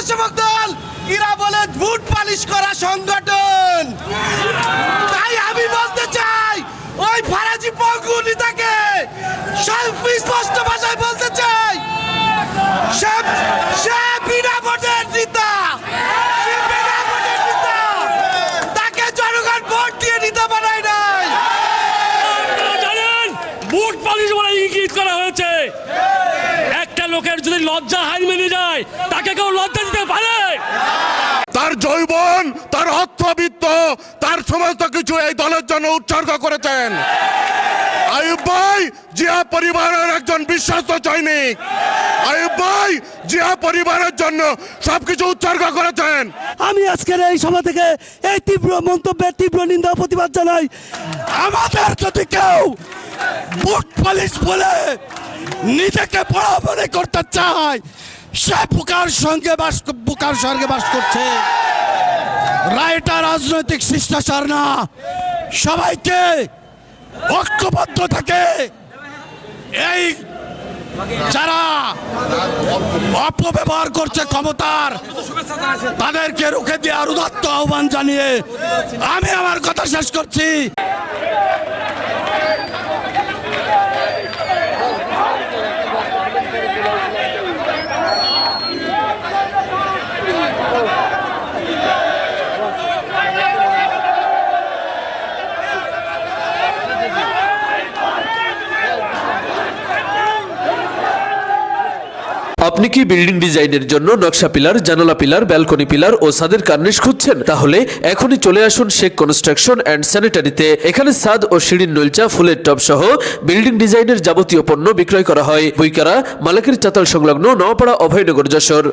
স্বেচ্ছাসেবক দল, এরা বলে ভোট পালিশ করা সংগঠন। তাই আমি বলতে চাই ওই ফারাজি পঙ্গু নেতাকে স্পষ্ট ভাষায় বলতে চাই, সে বিনা ভোটের নেতা, সে বিনা ভোটের নেতা, তাকে জনগণ ভোট দিয়ে নেতা বানায় নাই। জানেন ভোট পালিশ বলে ইঙ্গিত করা হয়েছে। একটা লোকের যদি লজ্জা হার মেনে যায়, তাকে কেউ লজ্জা দিতে পারে? তার যৌবন, তার অর্থবিত্ত, তার সমস্ত কিছু এই দলের জন্য উৎসর্গ করেছেন। আইয়ুব ভাই জিয়া পরিবারের একজন বিশ্বস্ত সৈনিক। আইয়ুব ভাই জিয়া পরিবারের জন্য সবকিছু উৎসর্গ করেছেন। আমি আজকের এই সভা থেকে এই তীব্র মন্তব্যের তীব্র নিন্দা প্রতিবাদ জানাই। আমাদের যদি কেউ বুট পালিশ বলে নিজেকে বড় মনে করতে চায়, সে বুকার সঙ্গে বাস করছে। রায়টা রাজনৈতিক শিষ্টাচার না। সবাইকে ঐক্যবদ্ধ থাকে এই যারা অপব্যবহার করছে ক্ষমতার, তাদেরকে রুখে দেওয়ার উদাত্ত আহ্বান জানিয়ে আমি আমার কথা শেষ করছি। আপনি কি বিল্ডিং ডিজাইনের জন্য নকশা পিলার, জানালা পিলার, ব্যালকনি পিলার ও ছাদের কার্নিশ খুঁজছেন? তাহলে এখনই চলে আসুন শেখ কনস্ট্রাকশন অ্যান্ড স্যানিটারিতে। এখানে ছাদ ও সিঁড়ির নলচা, ফুলের টব সহ বিল্ডিং ডিজাইনের যাবতীয় পণ্য বিক্রয় করা হয়। বইকারা মালিকের চাতাল সংলগ্ন নওপাড়া অভয়নগর, যশোর।